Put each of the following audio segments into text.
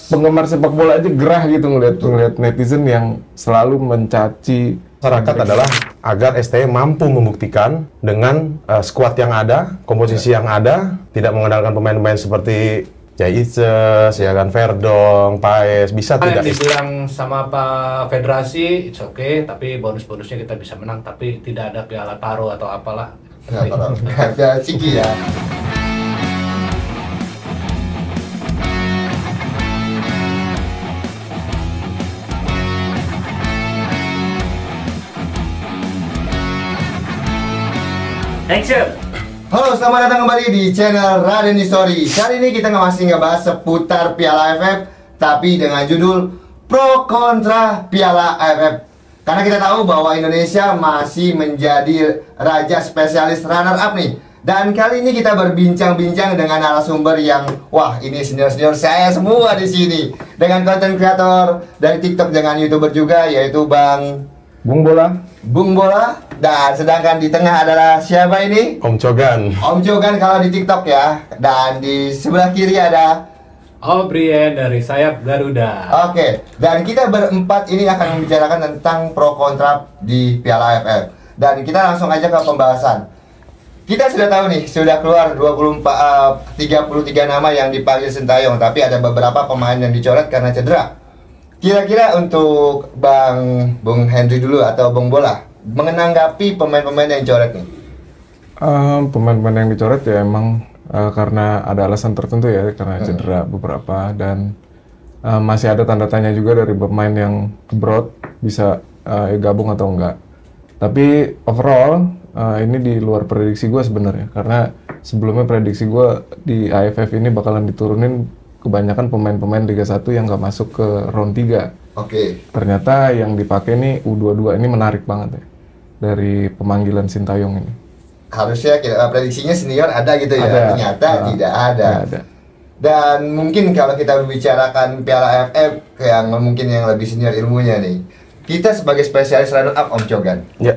penggemar sepak bola aja gerah gitu ngeliat netizen yang selalu mencaci masyarakat adalah agar STY mampu membuktikan dengan skuad yang ada, komposisi yang ada, tidak mengandalkan pemain-pemain seperti Jai Ices, ya kan, Verdong, Paes, bisa tidak dibilang sama Pak Federasi, it's okay, tapi bonus-bonusnya kita bisa menang, tapi tidak ada piala taro atau apalah. Ada Ciki ya. Action! Halo, selamat datang kembali di channel Raden History. Kali ini kita masih ngebahas seputar Piala AFF, tapi dengan judul Pro Kontra Piala AFF. Karena kita tahu bahwa Indonesia masih menjadi raja spesialis runner up nih. Dan kali ini kita berbincang-bincang dengan narasumber yang, wah, ini senior-senior saya semua di sini. Dengan konten kreator dari TikTok, dengan YouTuber juga, yaitu Bung Bola. Dan sedangkan di tengah adalah siapa ini? Om Cogan. Om Cogan kalau di TikTok ya. Dan di sebelah kiri ada Om Brian dari Sayap Garuda. Oke. Dan kita berempat ini akan membicarakan tentang pro kontra di Piala AFF. Dan kita langsung aja ke pembahasan. Kita sudah tahu nih, sudah keluar 33 nama yang dipanggil Sintayong, tapi ada beberapa pemain yang dicoret karena cedera. Kira-kira untuk Bung Henry dulu atau Bung Bola, menanggapi pemain-pemain yang dicoret nih? Pemain-pemain yang dicoret ya emang karena ada alasan tertentu ya, karena cedera beberapa, dan masih ada tanda tanya juga dari pemain yang abroad bisa gabung atau enggak. Tapi overall ini di luar prediksi gue sebenarnya, karena sebelumnya prediksi gue di AFF ini bakalan diturunin kebanyakan pemain-pemain Liga 1 yang nggak masuk ke round 3. Oke. Ternyata yang dipakai nih U22 ini menarik banget ya, dari pemanggilan Sintayong ini. Harusnya kita prediksinya senior ada gitu ya, ternyata tidak ada. Dan mungkin kalau kita membicarakan Piala AFF yang mungkin yang lebih senior ilmunya nih, kita sebagai spesialis runner up, Om Cogan, Ya.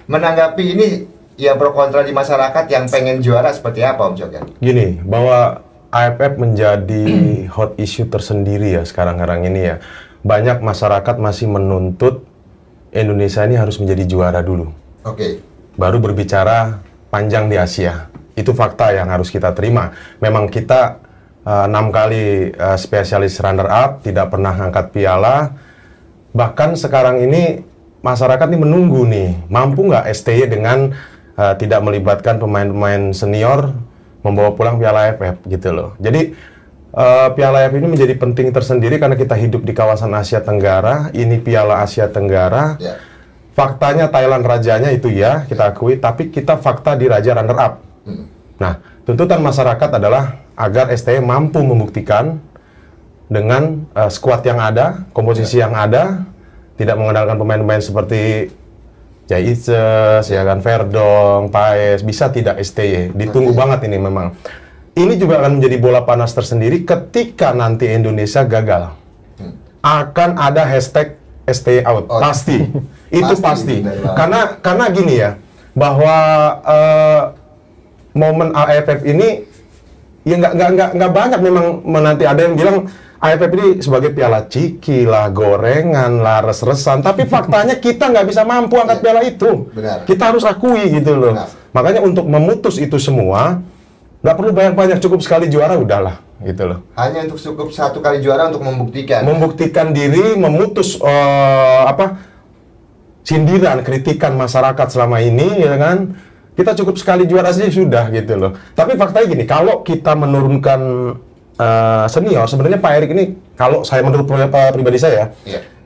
menanggapi ini yang pro kontra di masyarakat yang pengen juara seperti apa, Om Cogan? Gini, bahwa AFF menjadi hot issue tersendiri ya sekarang ini ya. Banyak masyarakat masih menuntut Indonesia ini harus menjadi juara dulu. Oke. Baru berbicara panjang di Asia. Itu fakta yang harus kita terima. Memang kita 6 kali spesialis runner up, tidak pernah angkat piala. Bahkan sekarang ini masyarakat ini menunggu nih, mampu nggak STY dengan tidak melibatkan pemain-pemain senior membawa pulang Piala AFF gitu loh. Jadi Piala AFF ini menjadi penting tersendiri karena kita hidup di kawasan Asia Tenggara. Ini Piala Asia Tenggara. Ya. Faktanya Thailand rajanya itu ya, kita akui, tapi kita fakta di raja runner up. Nah, tuntutan masyarakat adalah agar STY mampu membuktikan dengan skuad yang ada, komposisi yang ada, tidak mengandalkan pemain-pemain seperti Jai Ices, ya kan, Verdong, Paes, bisa tidak STY. Ditunggu banget ini memang. Ini juga akan menjadi bola panas tersendiri ketika nanti Indonesia gagal. Akan ada hashtag STY out, pasti. Itu pasti. Karena gini ya, bahwa momen AFF ini ya nggak banyak memang nanti ada yang bilang AFF ini sebagai piala ciki lah, gorengan lah, res-resan. Tapi faktanya kita nggak bisa mampu angkat piala itu. Benar. Kita harus akui gitu loh. Benar. Makanya untuk memutus itu semua, nggak perlu banyak-banyak, cukup sekali juara udahlah gitu loh. Hanya untuk cukup satu kali juara untuk membuktikan. Membuktikan diri, memutus sindiran, kritikan masyarakat selama ini, ya kan? Kita cukup sekali juara saja sudah gitu loh. Tapi faktanya gini, kalau kita menurunkan senior, sebenarnya Pak Erik ini, kalau saya menurut pribadi saya,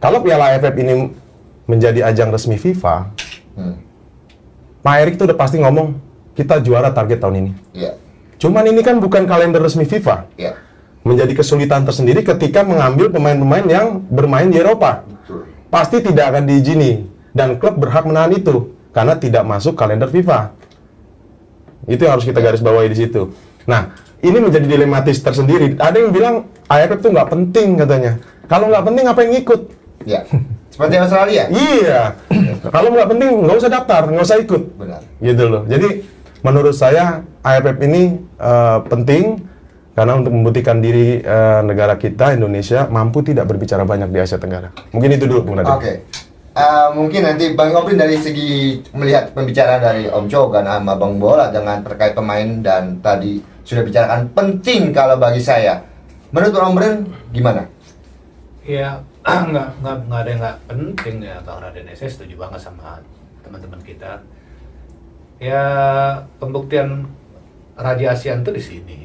kalau Piala AFF ini menjadi ajang resmi FIFA, Pak Erik itu udah pasti ngomong kita juara target tahun ini. Cuman ini kan bukan kalender resmi FIFA. Menjadi kesulitan tersendiri ketika mengambil pemain-pemain yang bermain di Eropa. Pasti tidak akan diizini dan klub berhak menahan itu karena tidak masuk kalender FIFA. Itu yang harus kita garis bawahi di situ. Nah, ini menjadi dilematis tersendiri. Ada yang bilang AFF itu nggak penting katanya. Kalau nggak penting ngapain ngikut? Ya. Seperti Australia. Iya. Kalau nggak penting nggak usah daftar, nggak usah ikut. Benar. Gitu loh. Jadi menurut saya AFF ini penting, Karena untuk membuktikan diri negara kita, Indonesia, mampu tidak berbicara banyak di Asia Tenggara. Mungkin itu dulu, Bung Nadiem. Oke. Mungkin nanti Bang Oprin dari segi melihat pembicaraan dari Om Chogan sama Bang Bola dengan terkait pemain dan tadi sudah bicarakan penting kalau bagi saya. Menurut Om Oprin gimana? Ya, nggak ada yang nggak penting ya Bang Raden. Saya setuju banget sama teman-teman kita. Ya, pembuktian Raja ASEAN itu di sini.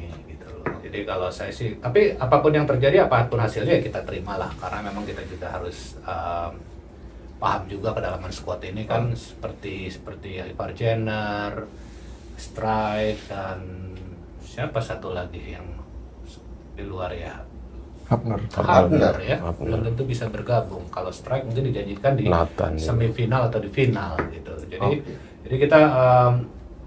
Jadi kalau saya sih, tapi apapun yang terjadi, apapun hasilnya ya kita terimalah, karena memang kita juga harus paham juga kedalaman squad ini kan seperti Ivar Jenner, Strike, dan siapa satu lagi yang di luar ya, Hapner ya, belum tentu bisa bergabung. Kalau Strike mungkin dijanjikan di semifinal atau di final gitu. Jadi kita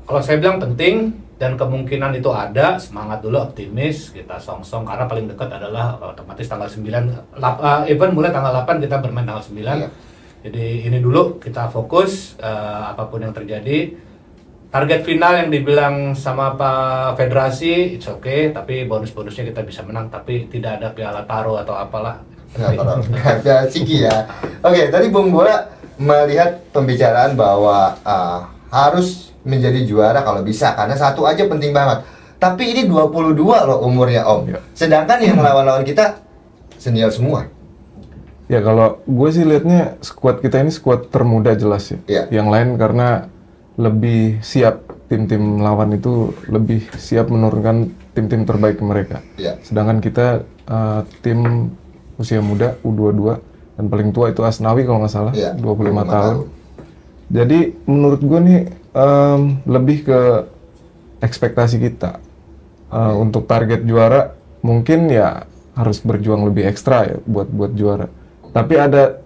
kalau saya bilang penting. Dan kemungkinan itu ada, semangat dulu, optimis, kita song-song, karena paling dekat adalah otomatis tanggal 9, event mulai tanggal 8, kita bermain tanggal 9. Iya. Jadi ini dulu kita fokus, apapun yang terjadi. Target final yang dibilang sama Pak Federasi, it's okay, tapi bonus-bonusnya kita bisa menang, tapi tidak ada piala taro atau apalah. Piala Ciki ya. Oke, tadi Bung Bola melihat pembicaraan bahwa harus menjadi juara kalau bisa, karena satu aja penting banget. Tapi ini 22 loh umurnya Om. Ya. Sedangkan yang lawan-lawan kita senior semua. Ya kalau gue sih liatnya skuad kita ini skuad termuda jelas ya. Ya. Yang lain karena lebih siap, tim-tim lawan itu lebih siap menurunkan tim-tim terbaik mereka. Ya. Sedangkan kita tim usia muda U22 dan paling tua itu Asnawi kalau nggak salah, ya, 25 tahun. Jadi menurut gue nih lebih ke ekspektasi kita untuk target juara, mungkin ya harus berjuang lebih ekstra ya buat juara. Tapi ada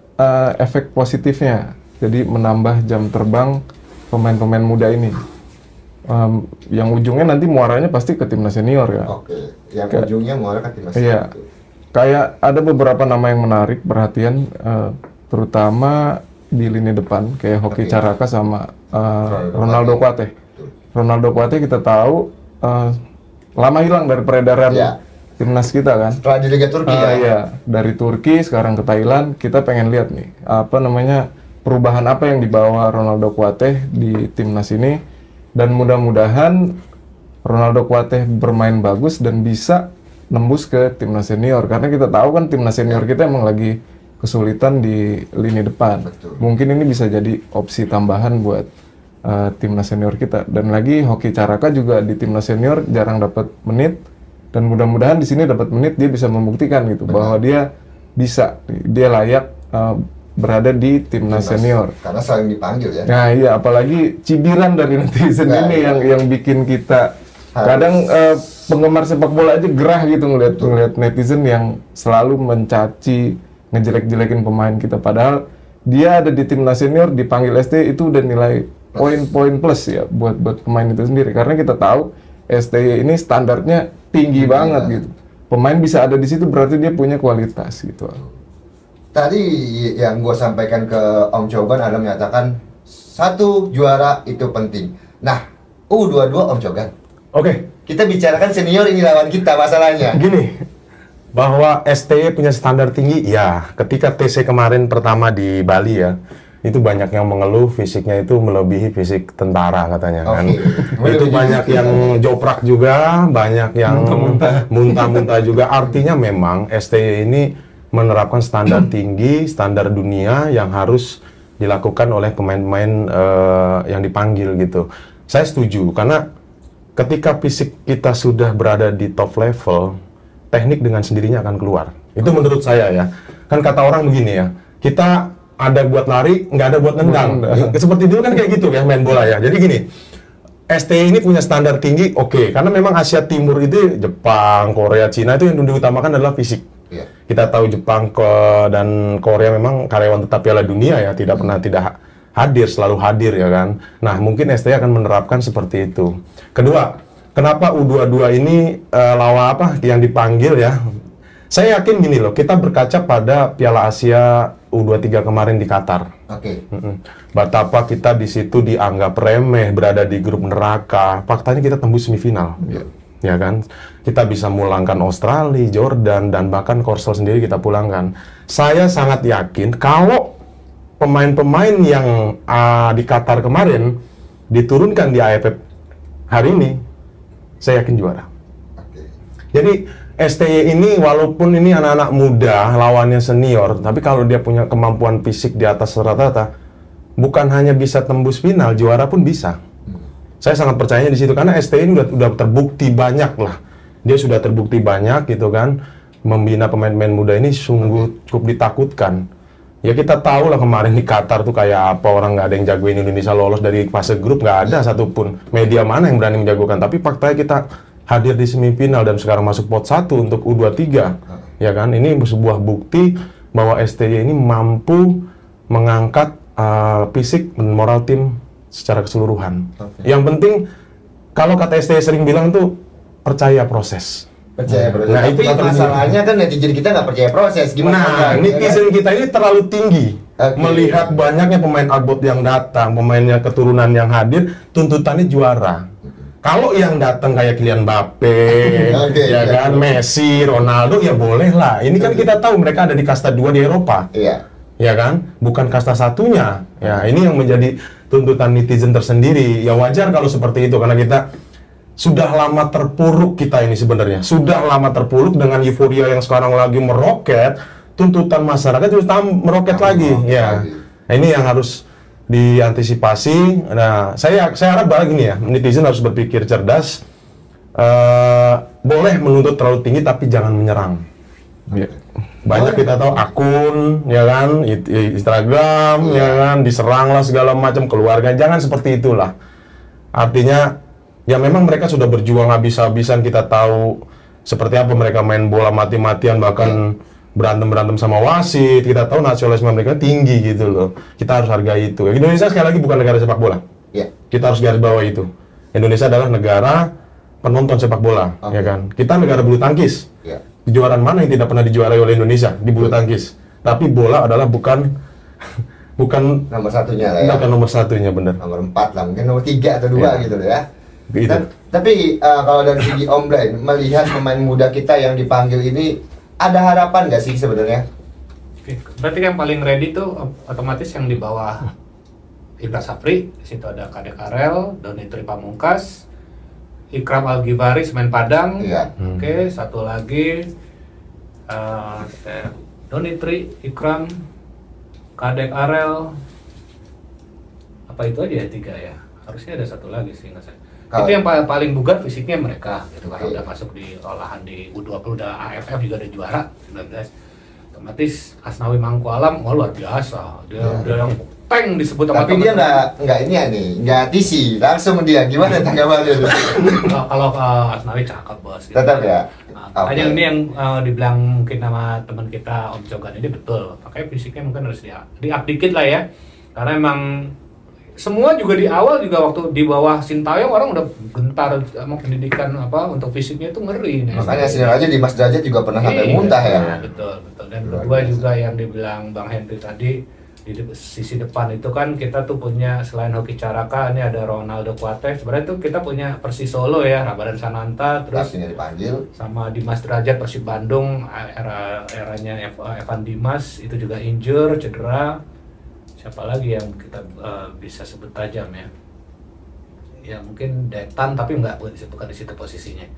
efek positifnya, jadi menambah jam terbang pemain-pemain muda ini. Yang ujungnya nanti muaranya pasti ke timnas senior ya. Oke, yang ujungnya muara ke timnas senior. Iya, kayak ada beberapa nama yang menarik perhatian, terutama di lini depan kayak Hoki Caraka sama Ronaldo Kuate. Ronaldo Kuate kita tahu lama hilang dari peredaran timnas kita kan. Setelah di Liga Turki ya. Dari Turki sekarang ke Thailand, kita pengen lihat nih perubahan apa yang dibawa Ronaldo Kuate di timnas ini, dan mudah-mudahan Ronaldo Kuate bermain bagus dan bisa nembus ke timnas senior, karena kita tahu kan timnas senior kita emang lagi kesulitan di lini depan. Betul. Mungkin ini bisa jadi opsi tambahan buat timnas senior kita. Dan lagi Hoki Caraka juga di timnas senior jarang dapat menit, dan mudah-mudahan di sini dapat menit, dia bisa membuktikan gitu bahwa dia layak berada di timnas senior. Karena sering dipanggil ya. Nah iya, apalagi cibiran dari netizen ini yang bikin kita kadang penggemar sepak bola aja gerah gitu ngeliat netizen yang selalu mencaci, ngejelek-jelekin pemain kita, padahal dia ada di timnas senior, dipanggil ST itu udah nilai poin plus ya buat pemain itu sendiri, karena kita tahu ST ini standarnya tinggi banget gitu. Pemain bisa ada di situ berarti dia punya kualitas gitu. Tadi yang gue sampaikan ke Om Chogan adalah menyatakan satu juara itu penting. Nah, U22 Om Chogan. Oke. Kita bicarakan senior ini lawan kita masalahnya. Gini, bahwa STY punya standar tinggi, ya. Ketika TC kemarin pertama di Bali ya, itu banyak yang mengeluh fisiknya itu melebihi fisik tentara katanya kan. Itu banyak yang joprak juga, banyak yang muntah-muntah juga. Artinya memang STY ini menerapkan standar tinggi, standar dunia yang harus dilakukan oleh pemain-pemain yang dipanggil gitu. Saya setuju, karena ketika fisik kita sudah berada di top level, teknik dengan sendirinya akan keluar. Itu menurut saya ya. Kan kata orang begini ya, kita ada buat lari, nggak ada buat nendang. Seperti dulu kan kayak gitu ya main bola ya. Jadi gini, STY ini punya standar tinggi, oke. Karena memang Asia Timur itu, Jepang, Korea, Cina itu yang diutamakan adalah fisik. Kita tahu Jepang dan Korea memang karyawan tetap Piala Dunia ya, tidak pernah tidak hadir, selalu hadir ya kan. Nah mungkin STY akan menerapkan seperti itu. Kedua, kenapa U22 ini lawan apa yang dipanggil ya? Saya yakin gini loh, kita berkaca pada Piala Asia U23 kemarin di Qatar. Betapa kita di situ dianggap remeh, berada di grup neraka. Faktanya kita tembus semifinal. ya kan? Kita bisa mulangkan Australia, Jordan, dan bahkan Korsel sendiri kita pulangkan. Saya sangat yakin kalau pemain-pemain yang di Qatar kemarin diturunkan di AFF hari ini, saya yakin juara. Jadi STY ini walaupun ini anak-anak muda, lawannya senior, tapi kalau dia punya kemampuan fisik di atas rata-rata, bukan hanya bisa tembus final, juara pun bisa. Saya sangat percaya di situ karena STY ini udah terbukti banyak lah. Dia sudah terbukti banyak gitu kan, membina pemain-pemain muda ini sungguh cukup ditakutkan. Ya kita tahu lah kemarin di Qatar tuh kayak apa, orang nggak ada yang jagoin Indonesia lolos dari fase grup, nggak ada satupun media mana yang berani menjagokan. Tapi faktanya kita hadir di semifinal dan sekarang masuk pot 1 untuk U23, ya kan? Ini sebuah bukti bahwa STY ini mampu mengangkat fisik dan moral tim secara keseluruhan. Yang penting kalau kata STY sering bilang tuh percaya proses. Percaya proses. Nah, tapi itu masalahnya kan netizen kita nggak percaya proses. Gimana? Nah, netizen kita ini terlalu tinggi. Melihat banyaknya pemain Albot yang datang, pemainnya keturunan yang hadir, tuntutannya juara. Kalau yang datang kayak Kylian Mbappe, ya kan, Messi, Ronaldo, ya boleh lah. Ini kan kita tahu mereka ada di kasta 2 di Eropa. Iya. Ya kan? Bukan kasta satunya. Ya, ini yang menjadi tuntutan netizen tersendiri. Ya wajar kalau seperti itu karena kita sudah lama terpuruk kita ini sebenarnya. Sudah lama terpuruk dengan euforia yang sekarang lagi meroket, tuntutan masyarakat terus meroket lagi. Ya. Nah, ini yang harus diantisipasi. Nah, saya harap gini ya, netizen harus berpikir cerdas. Boleh menuntut terlalu tinggi tapi jangan menyerang. Banyak kita tahu akun, ya kan, Instagram, ya kan, diserang lah segala macam, keluarga, jangan seperti itulah. Artinya, ya memang mereka sudah berjuang habis-habisan, kita tahu seperti apa mereka main bola mati-matian, bahkan berantem-berantem sama wasit, kita tahu nasionalisme mereka tinggi gitu loh. Kita harus hargai itu. Indonesia sekali lagi bukan negara sepak bola. Kita harus garis bawah itu. Indonesia adalah negara penonton sepak bola, ya kan. Kita negara bulu tangkis. Kejuaraan mana yang tidak pernah dijuarai oleh Indonesia di bulu tangkis? Tapi bola adalah bukan nomor satunya lah ya. Bukan nomor satunya, bener. Nomor 4 lah, mungkin nomor 3 atau 2 gitu loh ya. Gitu. Tapi kalau dari segi Om Brian, melihat pemain muda kita yang dipanggil ini, ada harapan nggak sih sebenarnya? Berarti yang paling ready tuh otomatis yang di bawah Indra Safri. Di situ ada Kadek Arel, Donitri Pamungkas, Ikram Al-Ghifari Semen Padang. Oke, satu lagi Donitri, Ikram, Kadek Arel. Apa itu aja ya, 3 ya? Harusnya ada satu lagi sih, nggak saya. Itu yang paling bugar fisiknya mereka gitu, karena udah masuk di olahan di U20, udah AFF juga ada juara 19. Otomatis Asnawi Mangku Alam luar biasa, dia yang tank disebut sama tapi dia nggak ini ya nih, nggak tisi langsung dia. Gimana tanggapannya tuh? Kalau Asnawi cakep bos gitu. Tetap ya. Hanya ini yang dibilang mungkin sama teman kita Om Cogan ini betul, makanya fisiknya mungkin harus di-up dikit lah ya, karena emang semua juga di awal juga waktu di bawah Sintayong orang udah gentar sama pendidikan untuk fisiknya itu ngeri. Makanya senior aja di Mas Derajat juga pernah sampai muntah ya. Betul. Dan kedua juga yang dibilang Bang Henry tadi, di sisi depan itu kan kita tuh punya selain Hoki Caraka, ini ada Ronaldo Kuate. Sebenarnya tuh kita punya Persis Solo ya, Ramadan Sananta, terus dipanggil sama Dimas Derajat Persib Bandung, eranya Evan Dimas itu juga injure, cedera. Siapa lagi yang kita bisa sebut tajam ya? Ya mungkin Detan, tapi bukan di situ posisinya.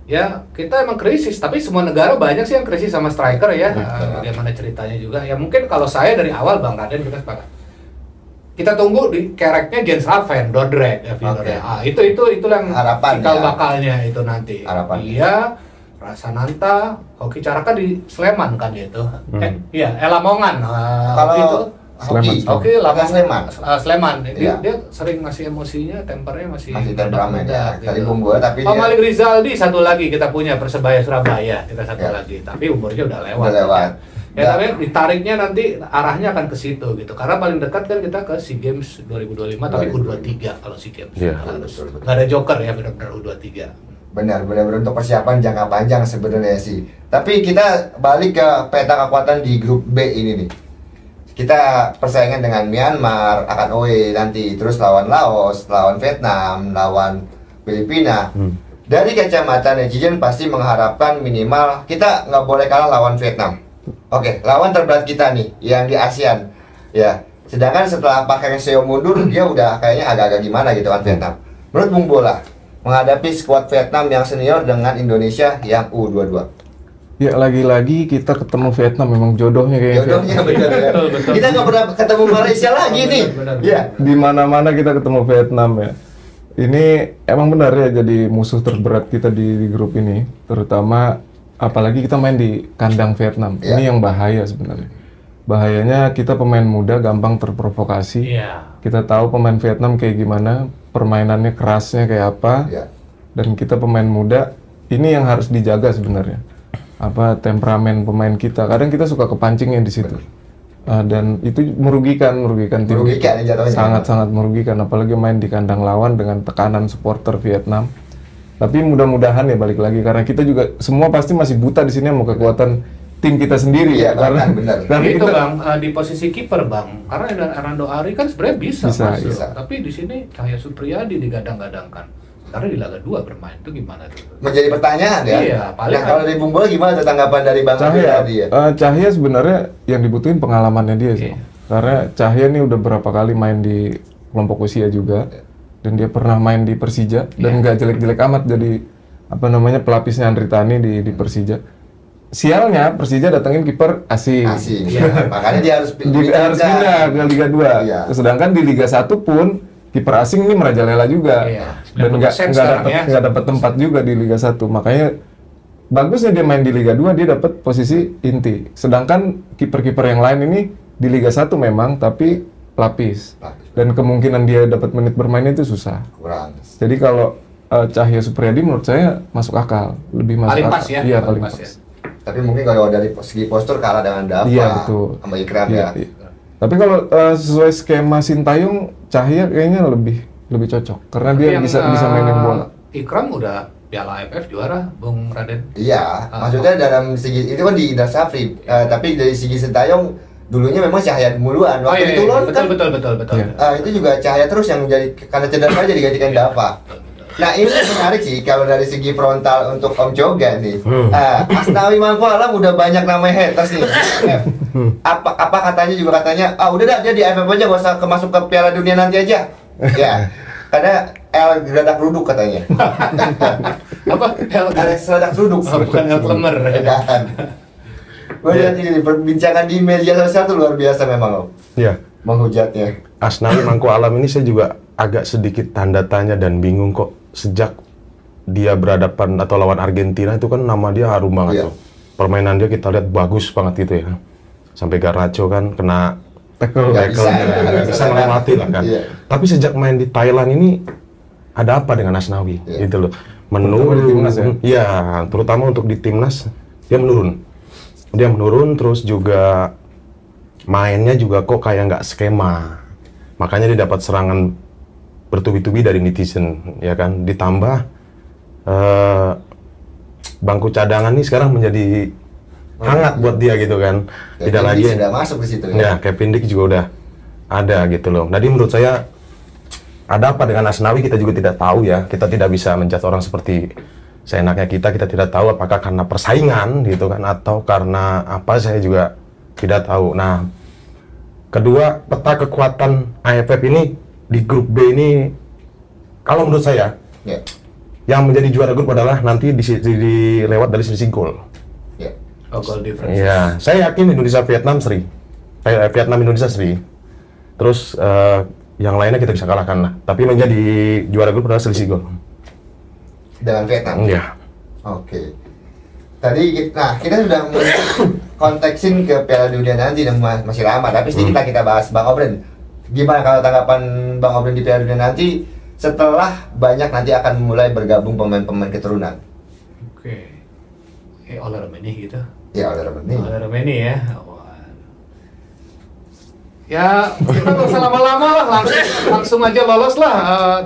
Ya kita emang krisis, tapi semua negara banyak sih yang krisis sama striker ya. Bagaimana ceritanya juga? Ya mungkin kalau saya dari awal Bang Raden kita sepakat. Kita tunggu di kereknya Jens Raven, Dordrecht, itu yang harapan cikal bakalnya itu nanti. Iya, Rasananta, Hoki Caraka di Sleman kan itu. Iya, Lamongan. Kalau itu Sleman. Dia sering ngasih emosinya, tempernya masih temperamen ya. Tadi bumbu tapi dia Malik Rizaldi satu lagi kita punya Persebaya Surabaya, kita satu lagi. Tapi umurnya udah lewat. Ya tapi ditariknya nanti arahnya akan ke situ gitu. Karena paling dekat kan kita ke SEA Games 2025 tapi U23 kalau SEA Games. Betul. Nggak ada joker ya, benar-benar U23. Benar untuk persiapan jangka panjang sebenarnya sih. Tapi kita balik ke peta kekuatan di grup B ini nih. Kita persaingan dengan Myanmar, akan away nanti, terus lawan Laos, lawan Vietnam, lawan Filipina. Dari kacamata netizen pasti mengharapkan minimal kita nggak boleh kalah lawan Vietnam. Oke, lawan terberat kita nih yang di ASEAN. Ya, sedangkan setelah Pak Heng Seo mundur, dia udah kayaknya agak-agak gimana gitu kan Vietnam. Menurut Bung Bola, menghadapi skuad Vietnam yang senior dengan Indonesia yang U22. Ya lagi-lagi kita ketemu Vietnam memang jodohnya kayaknya. Jodohnya benar ya. Kita nggak pernah ketemu Malaysia lagi nih. Benar. Ya. Di mana-mana kita ketemu Vietnam ya. Ini emang benar ya jadi musuh terberat kita di grup ini, terutama apalagi kita main di kandang Vietnam. Iya. Ini yang bahaya sebenarnya. Bahayanya kita pemain muda gampang terprovokasi. Iya. Kita tahu pemain Vietnam kayak gimana, permainannya kerasnya kayak apa. Iya. Dan kita pemain muda, ini yang harus dijaga sebenarnya. Apa temperamen pemain kita. Kadang kita suka kepancingnya di situ. Dan itu merugikan tim. Merugikan ya jatuhnya. Sangat-sangat merugikan, apalagi main di kandang lawan dengan tekanan supporter Vietnam. Tapi mudah-mudahan ya balik lagi karena kita juga semua pasti masih buta di sini sama kekuatan tim kita sendiri Iya, ya. Karena benar. karena Itu kita Bang, di posisi kiper Bang, karena Hernando Ari kan sebenarnya bisa masuk, bisa. tapi di sini Cahya Supriyadi digadang-gadangkan. Karena di laga 2 bermain itu gimana tuh? Menjadi pertanyaan ya. Iya, paling Nah, kalau dari Bung Bola gimana tuh tanggapan dari Bang Abi Cahya, tadi ya? Cahya sebenarnya yang dibutuhin pengalamannya dia sih. Iya. Karena Cahya ini udah berapa kali main di kelompok usia juga, dan dia pernah main di Persija dan nggak jelek-jelek amat jadi apa namanya pelapisnya Andri Tani di Persija. Sialnya Persija datengin kiper asing. Asing. Ya, makanya dia harus Harus pindah ke Liga 2. Iya. Sedangkan di Liga 1 pun kiper asing ini merajalela juga. Iya. Dan 90% sekarang ya. nggak dapat tempat juga di Liga 1. Makanya bagusnya dia main di Liga 2 dia dapat posisi inti. Sedangkan kiper-kiper yang lain ini di Liga 1 memang tapi lapis. Dan kemungkinan dia dapat menit bermain itu susah. Kurang. Jadi kalau Cahya Supriyadi menurut saya masuk akal, lebih masuk Paling akal. pas ya? Iya, Paling paling pas pas. ya. Tapi mungkin kalau dari segi postur kalah dengan Dava Iya, betul. sama Ikram Iya, ya. iya. Tapi kalau sesuai skema Sintayong, Cahya kayaknya lebih cocok karena Tapi dia yang, bisa mainin bola. Ikram udah Piala AFF juara, Bung Raden. Iya, maksudnya dalam segi itu kan di Indra Safri, tapi dari segi Sintayong dulunya memang Cahya duluan. Waktu iya, itu Lon kan betul. Iya. itu juga Cahya terus yang jadi karena cedera aja digantikan Dava. Nah ini menarik sih kalau dari segi frontal untuk Om Joga nih. Asnawi Mangku Alam udah banyak namanya haters nih. Apa katanya juga katanya, udah dah dia di AFF aja gak usah masuk ke Piala Dunia nanti aja. Ya, karena El geradak ruduk katanya. Apa? Ada geradak ruduk. Bukan El Klemer. Edakan. Gue lihat ini nih, perbincangan di media sosial tuh luar biasa memang Om. Iya. Menghujatnya. Asnawi Mangku Alam ini saya juga agak sedikit tanda tanya dan bingung kok sejak dia berhadapan atau lawan Argentina itu kan nama dia harum banget Iya. tuh. Permainan dia kita lihat bagus banget gitu ya. Sampai Garnacho kan kena Tackle. Nggak bisa, bisa melewati lah kan. Iya. Tapi sejak main di Thailand ini ada apa dengan Asnawi Iya. gitu loh. Terutama di timnas ya? Iya, terutama untuk di timnas dia menurun. Dia menurun terus juga mainnya juga kok kayak nggak skema. Makanya dia dapat serangan bertubi-tubi dari netizen, ya kan. Ditambah bangku cadangan nih sekarang menjadi hangat buat dia gitu kan. Tidak Kevin lagi Dick sudah masuk ke situ ya. ya, Kevin Dick juga udah ada gitu loh. Jadi menurut saya ada apa dengan Asnawi kita juga tidak tahu ya. Kita tidak bisa menjudge orang seperti seenaknya kita tidak tahu apakah karena persaingan gitu kan atau karena apa saya juga tidak tahu. Nah, kedua, peta kekuatan AFF ini di grup B ini kalau menurut saya Ya. yang menjadi juara grup adalah nanti dilewat dari selisih gol. Ya. Oh, goal difference. Iya, saya yakin Vietnam seri. Vietnam Indonesia seri. Terus yang lainnya kita bisa kalahkan lah. Tapi menjadi juara grup adalah selisih gol. Dengan Vietnam. Iya. Oke. Tadi kita sudah konteksin ke Piala Dunia nanti dan masih lama, tapi sedikit kita bahas Bang Obren. Gimana kalau tanggapan Bang Obren di Piala Dunia nanti setelah banyak nanti akan mulai bergabung pemain-pemain keturunan? Oke. Ola Remeni gitu. Ya, oleh Remeni. Ola Remeni ya. Wah. Ya, kita nggak usah lama-lama lah, langsung aja lolos lah,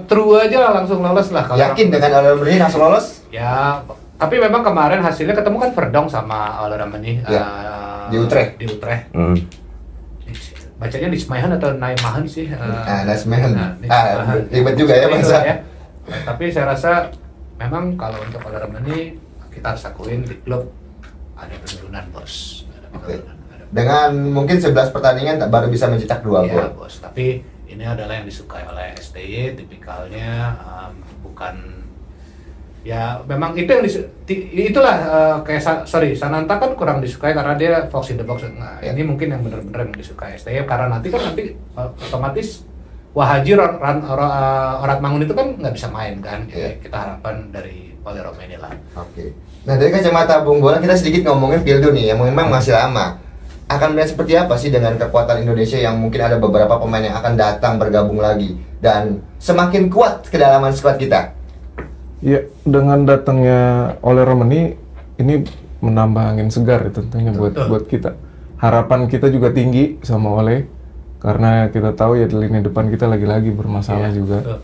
true aja lah, langsung lolos lah. Kalau Yakin dengan oleh Remeni langsung lolos? Ya, tapi memang kemarin hasilnya ketemu kan Verdong sama Ola Remeni. Ya, di Utrecht. Di Utrecht. Bacanya Nismahan atau Naimahan sih? Nasmehan. Nismahan. Ribet juga ya bahasa. Ya. Tapi saya rasa memang kalau untuk Ole Romani kita harus akuin di klub ada penurunan bos. Ada penurunan. Dengan mungkin 11 pertandingan baru bisa mencetak 2 Iya, gol. bos. Tapi ini adalah yang disukai oleh STY, tipikalnya bukan ya memang itu yang itulah kayak Sananta kan kurang disukai karena dia fox in the box. Nah, ini mungkin yang benar-benar yang disukai STY karena nanti otomatis Wahaji Orat Mangun itu kan nggak bisa main kan. Iya. Kita harapkan dari Ole Romani lah. Oke. Nah, dari kacamata Bung Bola kita sedikit ngomongin Pildo nih yang memang masih lama. Akan melihat seperti apa sih dengan kekuatan Indonesia yang mungkin ada beberapa pemain yang akan datang bergabung lagi dan semakin kuat kedalaman skuad kita. Ya, dengan datangnya Ole Romani ini menambah angin segar ya, tentunya buat kita. Harapan kita juga tinggi sama Ole karena kita tahu ya di lini depan kita lagi-lagi bermasalah juga.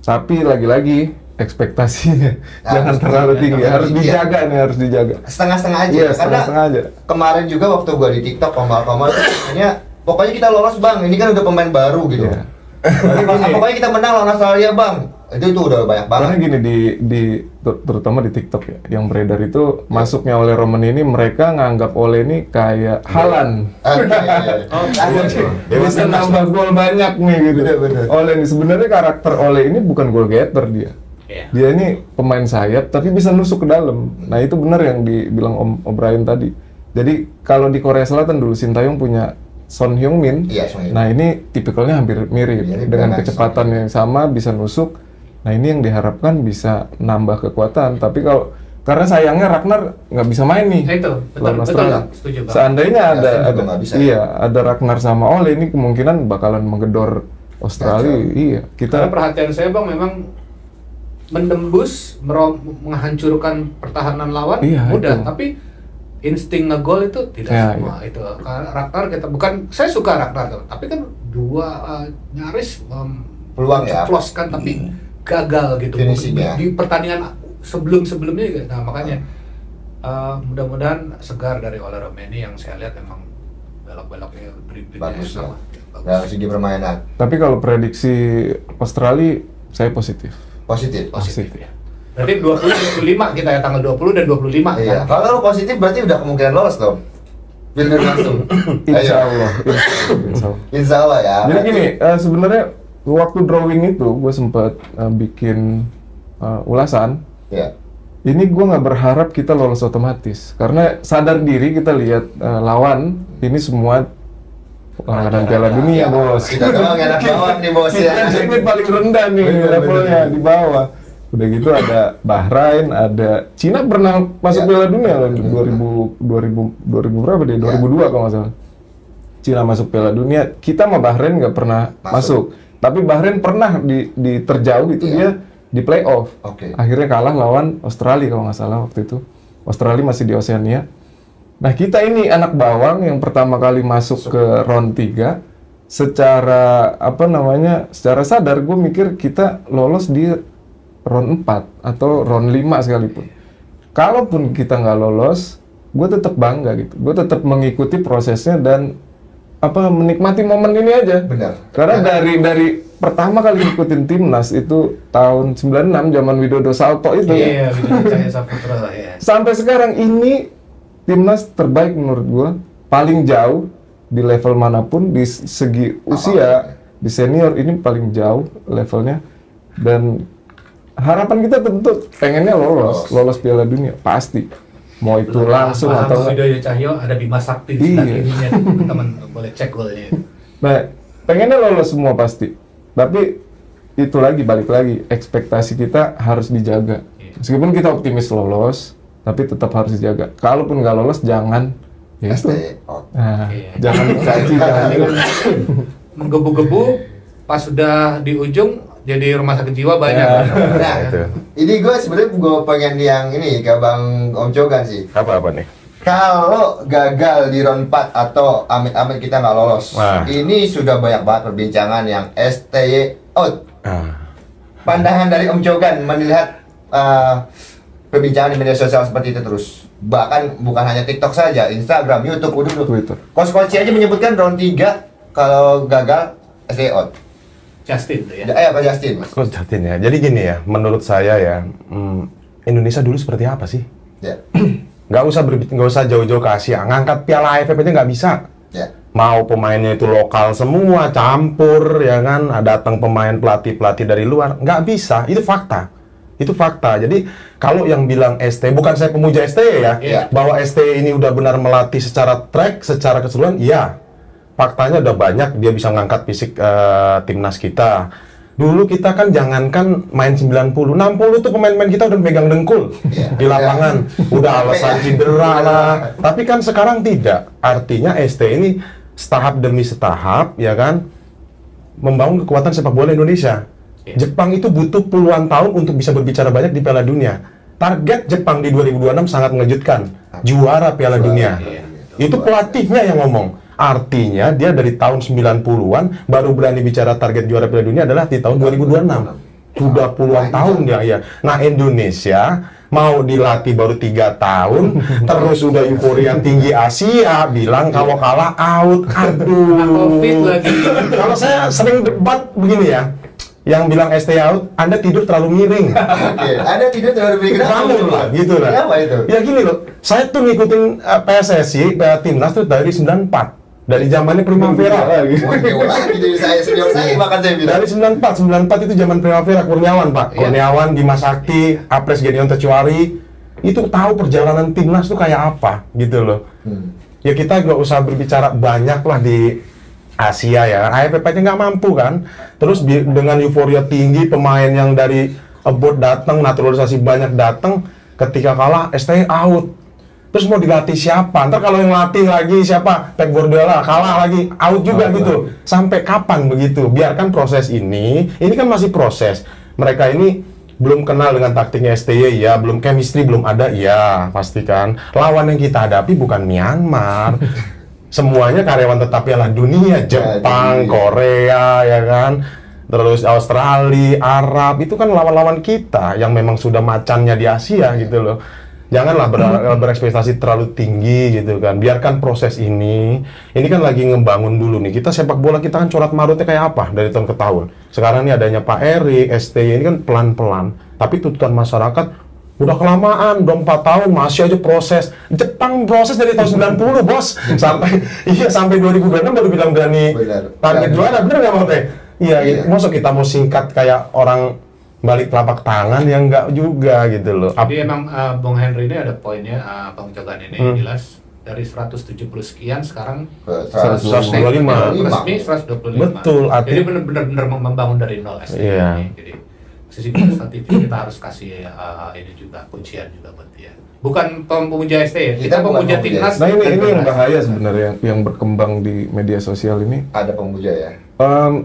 Tapi lagi-lagi ekspektasinya jangan terlalu tinggi, harus dijaga nih, harus dijaga. Setengah-setengah aja, Iya, karena setengah-setengah aja. kemarin juga waktu gua di TikTok komal-komal katanya pokoknya kita lolos bang, ini kan udah pemain baru gitu. Iya. Pokoknya kita menang lawan Australia bang, itu udah banyak banget. Karena gini terutama di TikTok ya, yang beredar itu masuknya Ole Romani ini mereka nganggap Ole ini kayak Haaland. Bisa nambah gol banyak nih gitu. Ole ini sebenarnya karakter Ole ini bukan goal getter dia. Dia ini pemain sayap tapi bisa nusuk ke dalam. Nah itu benar yang dibilang Om O'Brien tadi. Jadi kalau di Korea Selatan dulu Sintayong punya Son Heung-min. Iya, Son Heung-min. Nah ini tipikalnya hampir mirip dengan kecepatan yang sama, bisa nusuk. Nah ini yang diharapkan bisa nambah kekuatan. Tapi kalau karena sayangnya Ragnar nggak bisa main nih. Itu lawan Australia. setuju banget. Seandainya Ya, ada Ragnar sama Ole ini kemungkinan bakalan menggedor Australia. Iya, Karena perhatian saya bang memang menembus, menghancurkan pertahanan lawan mudah, tapi insting ngegol itu tidak semua. Itu karena Ragnar kita saya suka Ragnar tapi kan nyaris peluang ya, ceplos kan tapi gagal gitu di pertandingan sebelumnya juga. Nah makanya mudah-mudahan segar dari Ole Romani yang saya lihat memang belok-beloknya bagus ya. Dari segi permainan. Tapi kalau prediksi Australia saya positif ya. Berarti 20-25 kita ya, tanggal 20 dan 25 iya. kan? Kalau lu positif berarti udah kemungkinan lolos dong. Pildo langsung. Insya Allah. Insya Allah ya. Jadi gini, sebenarnya waktu drawing itu gue sempat bikin ulasan. Iya. Ini gue nggak berharap kita lolos otomatis, karena sadar diri kita lihat lawan ini semua langganan Piala Dunia bos. Kita doang anak bawah nih bos ya. Ini paling rendah nih levelnya di bawah. Udah gitu ada Bahrain, ada Cina pernah masuk Piala Dunia loh 2000 berapa deh? 2002 kalau nggak salah. Cina masuk Piala Dunia, kita sama Bahrain nggak pernah masuk. Tapi Bahrain pernah di terjauh itu dia di playoff. Akhirnya kalah lawan Australia kalau nggak salah waktu itu. Australia masih di Oceania. Nah kita ini anak bawang yang pertama kali masuk ke round 3 secara secara sadar gue mikir kita lolos di round 4 atau round 5 sekalipun. Kalaupun kita nggak lolos, gue tetap bangga gitu. Gue tetap mengikuti prosesnya dan menikmati momen ini aja. Benar. Karena dari pertama kali ikutin timnas itu tahun 96 zaman Widodo Salto itu ya. Widodo Saputra ya. Sampai sekarang ini timnas terbaik menurut gue, paling jauh di level manapun di segi usia, di senior ini paling jauh levelnya, dan harapan kita tentu pengennya lolos Piala Dunia pasti, mau itu langsung atau Widodo Cahyo ada Bima Sakti di sebelah kirinya, teman-teman boleh cek golnya. Nah pengennya lolos semua pasti, tapi itu balik lagi ekspektasi kita harus dijaga. Meskipun kita optimis lolos, tapi tetap harus dijaga. Kalaupun nggak lolos, jangan jangan dicaci, jangan menggebu-gebu pas sudah di ujung jadi rumah sakit jiwa banyak. Nah, ini gue sebenarnya pengen yang ini ke Bang Om Cogan sih. Apa nih? Kalau gagal di round 4 atau amit-amit kita nggak lolos, ini sudah banyak banget perbincangan yang STY out. Pandangan dari Om Cogan melihat perbincangan di media sosial seperti itu terus. Bahkan bukan hanya TikTok saja, Instagram, YouTube, Twitter. Coach aja menyebutkan round 3 kalau gagal STY out. Justin tuh ya. Pak Justin, Mas. Coach Justin ya. Jadi gini ya, menurut saya ya, Indonesia dulu seperti apa sih? Ya. Nggak usah jauh-jauh ke Asia. Ngangkat Piala AFF aja nggak bisa. Ya. Mau pemainnya itu lokal semua, campur, ya kan? Datang pemain pelatih dari luar, nggak bisa. Itu fakta. Itu fakta. Jadi kalau yang bilang ST, bukan saya pemuja ST ya, bahwa ST ini udah benar melatih secara track, secara keseluruhan, iya. Faktanya udah banyak, dia bisa ngangkat fisik timnas kita. Dulu kita kan jangankan main 90, 60 tuh pemain-pemain kita udah pegang dengkul di lapangan. Udah alasan cedera lah. Tapi kan sekarang tidak. Artinya ST ini setahap demi setahap, ya kan, membangun kekuatan sepak bola Indonesia. Jepang itu butuh puluhan tahun untuk bisa berbicara banyak di Piala Dunia. Target Jepang di 2026 sangat mengejutkan. Juara Piala Dunia. Itu pelatihnya yang ngomong. Artinya dia dari tahun 90-an baru berani bicara target juara Piala Dunia adalah di tahun 2026. Sudah puluhan tahun dia ya. Nah, Indonesia mau dilatih baru 3 tahun, terus udah euforia tinggi Asia, bilang kalau kalah out. Aduh. Covid lagi. Kalau saya sering debat begini ya. Yang bilang ST out, Anda tidur terlalu miring. Oke, Anda tidur terlalu miring. Bangun lah, gitu lah. Kenapa itu? Ya gini loh, saya tuh ngikutin PSSI, Timnas tuh dari 94. Dari zamannya Primavera. Jadi saya senior saya bahkan saya bilang. Dari 94 itu zaman Primavera, Kurniawan Pak. Kurniawan, Bima Sakti, Apres Gideon Tecuari. Itu tahu perjalanan timnas tuh kayak apa, gitu loh. Ya kita nggak usah berbicara banyak lah di Asia ya. AFF aja nggak mampu kan. Terus dengan euforia tinggi, pemain yang dari abroad datang, naturalisasi banyak datang, ketika kalah ST out. Terus mau dilatih siapa? Ntar kalau yang latih lagi siapa? Pep Guardiola kalah lagi, out juga gitu. Sampai kapan begitu? Biarkan proses ini kan masih proses. Mereka ini belum kenal dengan taktiknya STY ya, belum chemistry belum ada ya, pastikan. Lawan yang kita hadapi bukan Myanmar. Semuanya karyawan tetap Piala Dunia, Jepang, Korea, ya kan? Terus Australia, Arab, itu kan lawan-lawan kita yang memang sudah macannya di Asia gitu loh. Janganlah berekspektasi terlalu tinggi gitu kan. Biarkan proses ini kan lagi ngebangun dulu nih. Kita sepak bola kita kan corak marutnya kayak apa dari tahun ke tahun. Sekarang ini adanya Pak Erik, STY ini kan pelan-pelan. Tapi tuntutan masyarakat udah kelamaan, udah 4 tahun masih aja proses. Jepang proses dari tahun 90 bos. Sampai 2026 baru bilang berani target juara. Bener nggak Bang Teh? Iya. Maksud kita mau singkat kayak orang balik telapak tangan yang enggak juga gitu loh. Jadi emang Bung Henry ini ada poinnya, Bang Jogan ini jelas dari 170 sekian sekarang 125. Resmi 125. Betul. Jadi benar-benar membangun dari nol ST ini. Jadi sisi positif kita harus kasih ini juga pujian juga buat dia. Bukan pemuja ST ya, kita pemuja timnas. Nah ini yang bahaya sebenarnya yang berkembang di media sosial ini. Ada pemuja ya.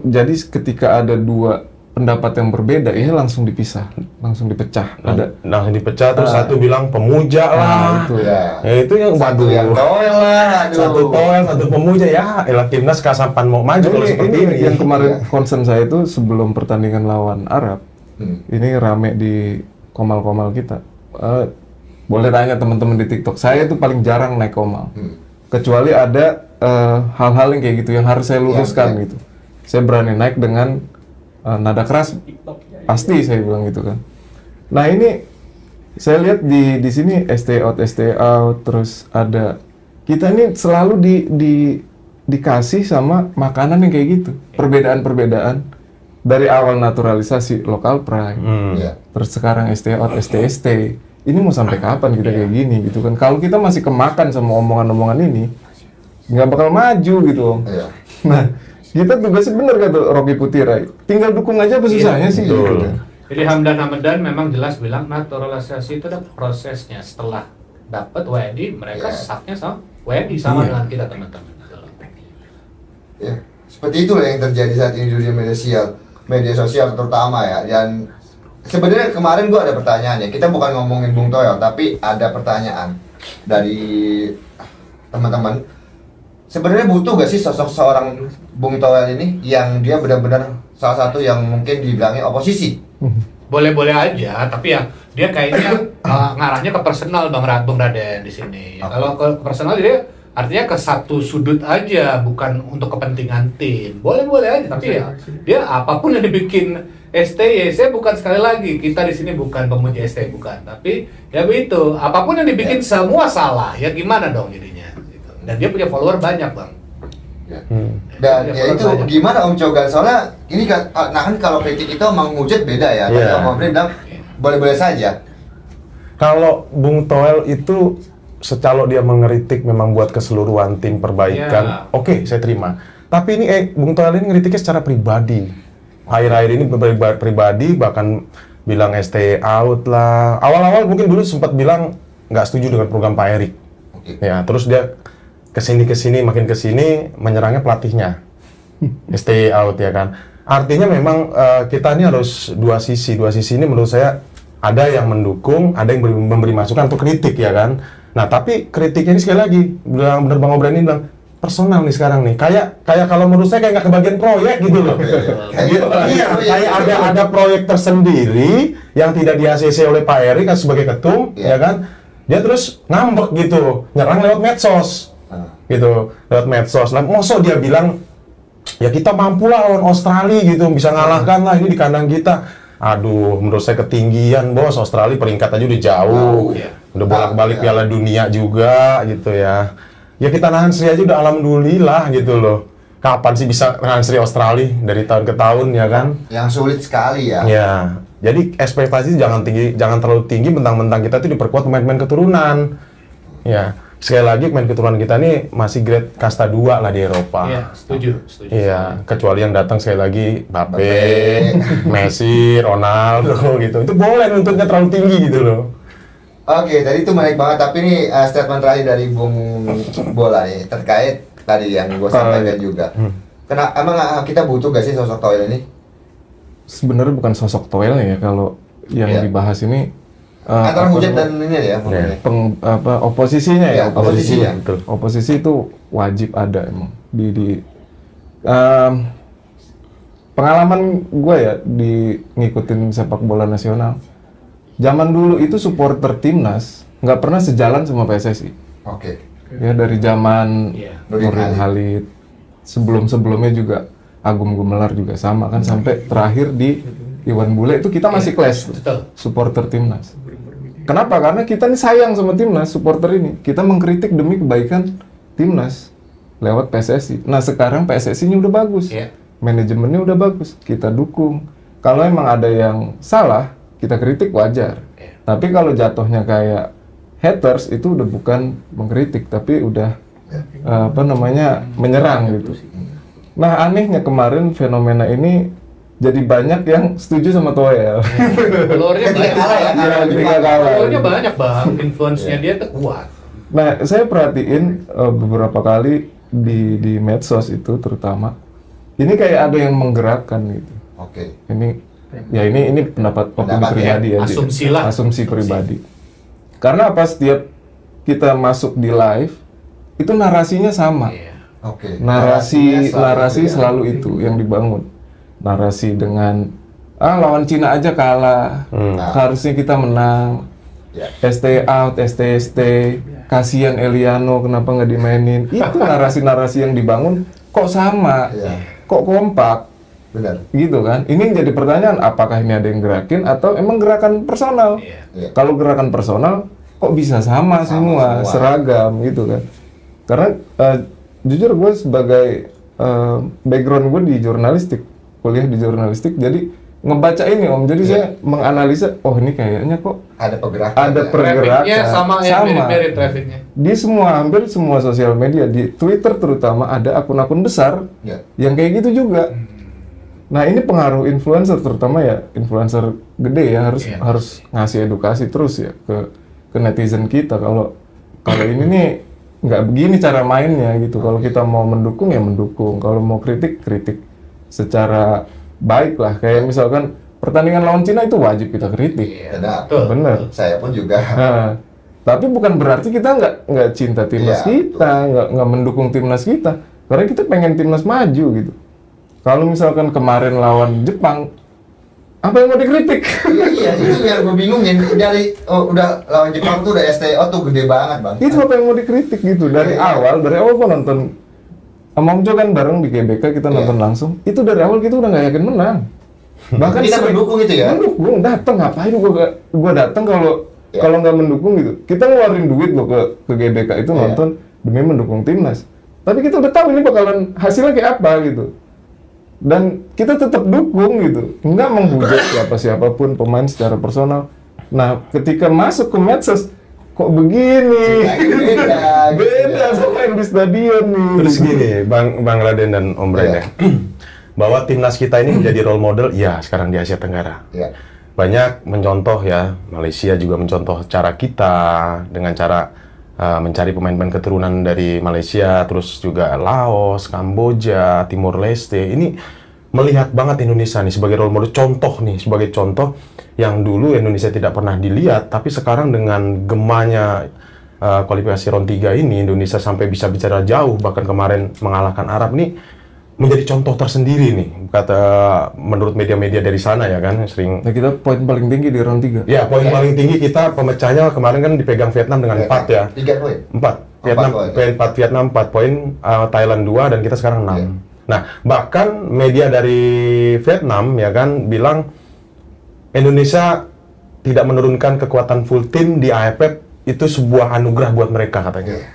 Jadi ketika ada dua pendapat yang berbeda, ini langsung dipisah, langsung dipecah. Langsung dipecah, terus satu bilang pemuja lah. Itu ya. Itu yang satu yang toel lah. Satu toel, satu pemuja ya. Elah timnas kasapan mau maju kalau seperti ini. Yang kemarin concern saya itu sebelum pertandingan lawan Arab, ini rame di komal-komal kita. Boleh tanya teman-teman di TikTok, saya itu paling jarang naik komal. Kecuali ada hal-hal yang kayak gitu yang harus saya luruskan gitu. Saya berani naik dengan nada keras, pasti saya bilang gitu kan. Nah ini saya lihat di sini ST out, terus ada kita ini selalu dikasih sama makanan yang kayak gitu. Perbedaan dari awal naturalisasi lokal pride, terus sekarang ST out, ST. Ini mau sampai kapan kita kayak gini gitu kan? Kalau kita masih kemakan sama omongan-omongan ini, nggak bakal maju gitu. Nah, kita tugasnya bener kata Rocky Putirai, tinggal dukung aja apa susahnya sih gitu. Jadi Hamdan Hamadan memang jelas bilang naturalisasi itu ada prosesnya. Setelah dapat WNI, mereka saknya sama WNI sama dengan kita teman-teman. Ya, seperti itulah yang terjadi saat ini di dunia media sosial terutama ya. Dan sebenarnya kemarin gua ada pertanyaan ya. Kita bukan ngomongin Bung Toel, tapi ada pertanyaan dari teman-teman. Sebenarnya butuh gak sih sosok seorang Bung Toel ini yang dia benar-benar salah satu yang mungkin dibilangnya oposisi? Boleh-boleh aja, tapi ya dia kayaknya ngarahnya ke personal Bung Raden di sini. Kalau ke personal dia artinya ke satu sudut aja, bukan untuk kepentingan tim. Boleh-boleh aja, tapi ya dia apapun yang dibikin STY, saya bukan, sekali lagi kita di sini bukan pemuji STY, bukan, tapi ya begitu, apapun yang dibikin semua salah, ya gimana dong jadinya gitu. Dan dia punya follower banyak, Bang. Dan ya itu gimana Om Cogan, soalnya ini kan, nah kan kalau kritik itu emang ngujat beda ya. Tadi Om Fred bilang boleh-boleh saja. Kalau Bung Toel itu secalo dia mengeritik memang buat keseluruhan tim perbaikan, oke, saya terima. Tapi ini Bung Toel ini ngeritiknya secara pribadi. Akhir-akhir ini pribadi, bahkan bilang STY out lah. Awal-awal mungkin dulu sempat bilang nggak setuju dengan program Pak Erik. Ya, terus dia kesini makin kesini menyerangnya pelatihnya. STY out ya kan. Artinya memang kita ini harus dua sisi ini menurut saya ada yang mendukung, ada yang memberi masukan atau kritik ya kan. Nah tapi kritiknya ini sekali lagi, bener Bang Obran ini bilang personal nih sekarang nih, kayak kalau menurut saya kayak nggak kebagian proyek gitu loh. Kayak ada proyek tersendiri yang tidak di-ACC oleh Pak Erik kan sebagai ketum, ya kan? Dia terus ngambek gitu, nyerang lewat medsos, gitu, lewat medsos. Nah, mosok dia bilang ya kita mampu lah lawan Australia gitu, bisa ngalahkan lah, ini di kandang kita. Aduh, menurut saya ketinggian bos, Australia peringkat aja udah jauh, udah bolak-balik Piala Dunia juga gitu ya. Ya kita nahan Sri aja udah alhamdulillah gitu loh. Kapan sih bisa nahan Sri Australia dari tahun ke tahun ya kan? Yang sulit sekali ya. Ya, jadi ekspektasi jangan terlalu tinggi, mentang-mentang kita tuh diperkuat pemain-pemain keturunan. Ya, sekali lagi pemain keturunan kita nih masih grade kasta 2 lah di Eropa. Iya, setuju. Iya, kecuali yang datang sekali lagi Mbappe, Messi, Ronaldo gitu. Itu boleh nuntutnya terlalu tinggi gitu loh. Oke, tadi itu menarik banget, tapi ini statement terakhir dari Bung Bola nih terkait tadi yang gue sampaikan juga. Emang kita butuh gak sih sosok Toel ini? Sebenarnya bukan sosok Toelnya ya, kalau yang dibahas ini antara hujat dan ini ya, oposisinya ya. Oposisinya. Oposisi itu wajib ada emang di pengalaman gue ya di ngikutin sepak bola nasional. Zaman dulu itu supporter timnas nggak pernah sejalan sama PSSI. Oke. Ya dari zaman Nurdin Halid, sebelumnya juga Agung Gumelar juga sama kan, sampai terakhir di Iwan Bule itu kita masih clash supporter timnas. Kenapa? Karena kita nih sayang sama timnas, supporter ini. Kita mengkritik demi kebaikan timnas lewat PSSI. Nah sekarang PSSI-nya udah bagus, manajemennya udah bagus, kita dukung. Kalau emang ada yang salah, kita kritik wajar. Tapi kalau jatuhnya kayak haters itu udah bukan mengkritik, tapi udah menyerang gitu. Nah anehnya kemarin fenomena ini jadi banyak yang setuju sama Toel. Followernya banyak Bang, influence-nya dia tuh kuat. Nah saya perhatiin beberapa kali di medsos itu terutama, ini kayak ada yang menggerakkan gitu. Oke. Ini pendapat opini pribadi ya. Asumsi pribadi. Karena apa, setiap kita masuk di live itu narasinya sama. Narasi selalu itu yang dibangun. Narasi dengan lawan Cina aja kalah, harusnya kita menang. ST out, ST, kasihan Eliano kenapa nggak dimainin. Itu narasi-narasi yang dibangun kok sama, kok kompak. Benar. Gitu kan. Ini jadi pertanyaan, apakah ini ada yang gerakin atau emang gerakan personal? Kalau gerakan personal kok bisa sama semua, seragam gitu kan. Karena jujur gue sebagai background gue di jurnalistik, kuliah di jurnalistik, jadi ngebaca ini Om, jadi saya menganalisa, oh ini kayaknya kok ada pergerakan. Ada pergerakan. Sama. Mirip trafficnya. Di hampir semua sosial media, di Twitter terutama ada akun-akun besar yang kayak gitu juga. Nah ini pengaruh influencer, terutama ya influencer gede ya, harus ngasih edukasi terus ya ke netizen kita. Kalau ini nih nggak begini cara mainnya gitu. Kalau kita mau mendukung ya mendukung, kalau mau kritik secara baik lah. Kayak misalkan pertandingan lawan Cina itu wajib kita kritik. Bener. Saya pun juga. Nah, tapi bukan berarti kita nggak cinta timnas kita, nggak mendukung timnas kita. Karena kita pengen timnas maju gitu. Kalau misalkan kemarin lawan Jepang, Apa yang mau dikritik? Iya, itu yang gue bingungin. Dari udah lawan Jepang tuh udah STO tuh gede banget bang. Itu apa yang mau dikritik gitu dari awal gua nonton sama Om Jo kan bareng di GBK kita nonton langsung. Itu dari awal kita udah nggak yakin menang. Bahkan kita mendukung itu ya? Mendukung, datang ngapain gua datang kalau nggak mendukung gitu. Kita ngeluarin duit loh ke GBK itu nonton demi mendukung timnas. Tapi kita udah tahu ini bakalan hasilnya kayak apa gitu. Dan kita tetap dukung gitu. Nggak menghujat siapapun pemain secara personal. Nah, ketika masuk ke medsos kok begini? Beda sama yang di stadion nih. Terus gini, Bang Raden dan Om Bray ya. Bahwa timnas kita ini menjadi role model ya sekarang di Asia Tenggara. Banyak mencontoh ya, Malaysia juga mencontoh cara kita dengan cara mencari pemain-pemain keturunan dari Malaysia, terus juga Laos, Kamboja, Timor Leste. Ini melihat banget Indonesia nih sebagai role model, sebagai contoh yang dulu Indonesia tidak pernah dilihat, tapi sekarang dengan gemanya kualifikasi round 3 ini Indonesia sampai bisa bicara jauh, bahkan kemarin mengalahkan Arab nih menjadi contoh tersendiri nih, kata menurut media-media dari sana ya kan, sering. Nah, kita poin paling tinggi di round 3. Ya, poin paling tinggi kita pemecahnya kemarin kan dipegang Vietnam dengan 4 ya. 3 poin. 4 Vietnam 4 poin, Thailand 2 dan kita sekarang 6. Nah, bahkan media dari Vietnam ya kan bilang Indonesia tidak menurunkan kekuatan full tim di AFF itu sebuah anugerah buat mereka katanya.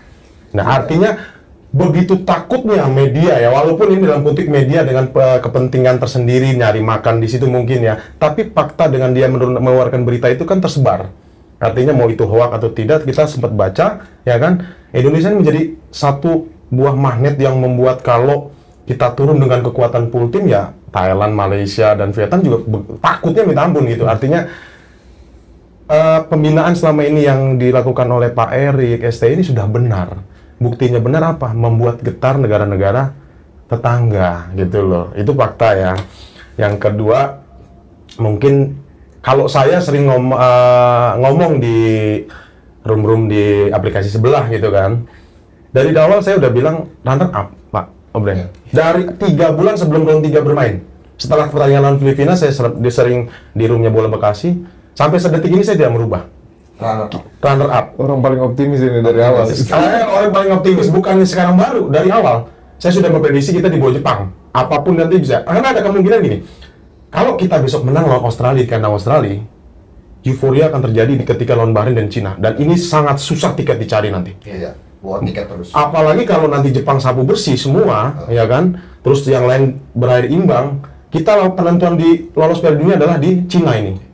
Nah, artinya begitu takutnya media ya, walaupun ini dalam kutip media dengan kepentingan tersendiri nyari makan di situ mungkin ya, tapi fakta dengan dia mengeluarkan berita itu kan tersebar. Artinya mau itu hoak atau tidak, kita sempat baca ya kan, Indonesia menjadi satu buah magnet yang membuat kalau kita turun dengan kekuatan full tim ya, Thailand, Malaysia dan Vietnam juga takutnya minta ampun gitu. Artinya pembinaan selama ini yang dilakukan oleh Pak Erik, STI ini sudah benar. Buktinya benar apa? Membuat getar negara-negara tetangga gitu loh. Itu fakta ya. Yang kedua, mungkin kalau saya sering ngomong di room-room di aplikasi sebelah gitu kan. Dari awal saya udah bilang runner up, Pak Obreng. Dari 3 bulan sebelum round 3 bermain. Setelah pertandingan lawan Filipina, saya sering di roomnya Bola Bekasi. Sampai sedetik ini saya tidak merubah. Runner up. Orang paling optimis ini dari awal. Saya orang paling optimis, bukannya sekarang baru, dari awal. Saya sudah memprediksi kita di bawah Jepang. Apapun nanti bisa. Karena ada kemungkinan gini. Kalau kita besok menang lawan Australia, karena Australia, euforia akan terjadi ketika lawan Bahrain dan Cina. Dan ini sangat susah tiket dicari nanti. Iya, buat tiket terus. Apalagi kalau nanti Jepang sapu bersih semua, ya kan? Terus yang lain berakhir imbang. Kita penentuan di lolos Piala Dunia adalah di Cina ini.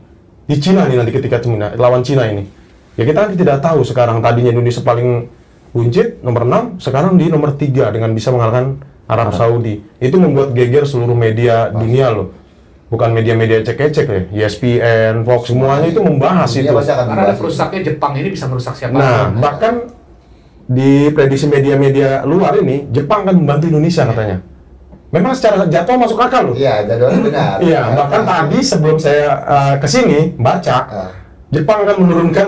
Di Cina nih nanti ketika lawan Cina ini. Ya kita kan tidak tahu sekarang, tadinya Indonesia paling buncit nomor 6, sekarang di nomor 3 dengan bisa mengalahkan Arab Saudi. Itu membuat geger seluruh media dunia loh. Bukan media-media cek-cek ya, ESPN, Fox, semuanya itu membahas itu. Karena ada perusaknya Jepang ini bisa merusak siapa. Nah, bahkan di prediksi media-media luar ini, Jepang akan membantu Indonesia katanya. Memang secara jadwal masuk akal loh. Iya, jadwalnya benar. Iya, bahkan tadi sebelum saya kesini baca, Jepang akan menurunkan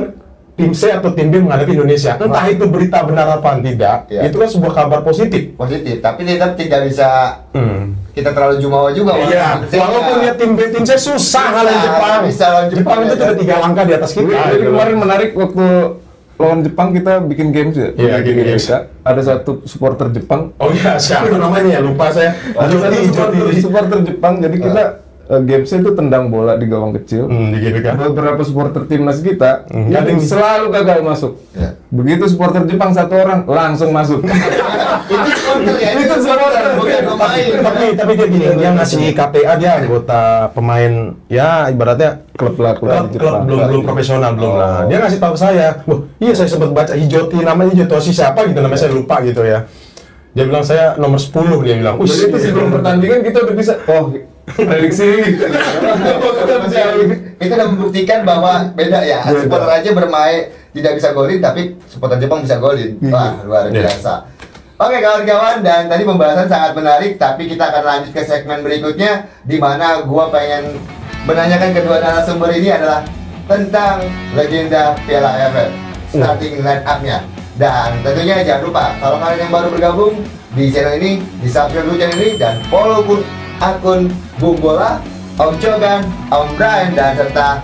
tim C atau tim B menghadapi Indonesia. Entah itu berita benar apa tidak, itu kan sebuah kabar positif. Positif, tapi tetap tidak bisa kita terlalu jumawa juga. Iya, walaupun dia tim B, tim C susah kalian Jepang. Jepang itu sudah 3 langkah di atas kita. Jadi kemarin menarik waktu lawan Jepang kita bikin games ya. Iya, bikin games. Ada satu supporter Jepang. Oh iya, siapa namanya ya? Lupa saya. Supporter Jepang. Jadi kita gamesnya itu tendang bola di gawang kecil. Di GBK. Beberapa supporter timnas kita yang selalu gagal masuk. Begitu supporter Jepang 1 orang langsung masuk. Itu supporter ya. Itu supporter. Bukan pemain. Tapi dia gini, dia ngasih KPA, dia anggota pemain ya ibaratnya klub belum profesional belum lah. Dia ngasih tahu saya, wah iya saya sempat baca Hijoti, namanya Hijoti siapa gitu namanya saya lupa gitu ya. Dia bilang saya nomor 10 dia bilang. Jadi itu sebelum pertandingan kita udah bisa prediksi. Itu udah membuktikan bahwa beda ya. Supporter aja bermain tidak bisa golin, tapi supporter Jepang bisa golin. Wah, luar biasa. Oke kawan-kawan, dan tadi pembahasan sangat menarik, tapi kita akan lanjut ke segmen berikutnya, di mana gua pengen menanyakan kedua narasumber ini adalah tentang legenda Piala AFF, starting line up-nya. Dan tentunya jangan lupa, kalau kalian yang baru bergabung di channel ini, di subscribe dulu channel ini, dan follow akun Bung Bola Om Jogan, Om Brian, dan serta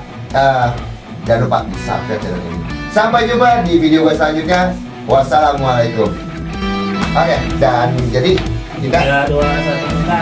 jangan lupa di subscribe channel ini. Sampai jumpa di video gue selanjutnya. Wassalamualaikum. Oke, dan jadi kita 3, 2, 1, buka.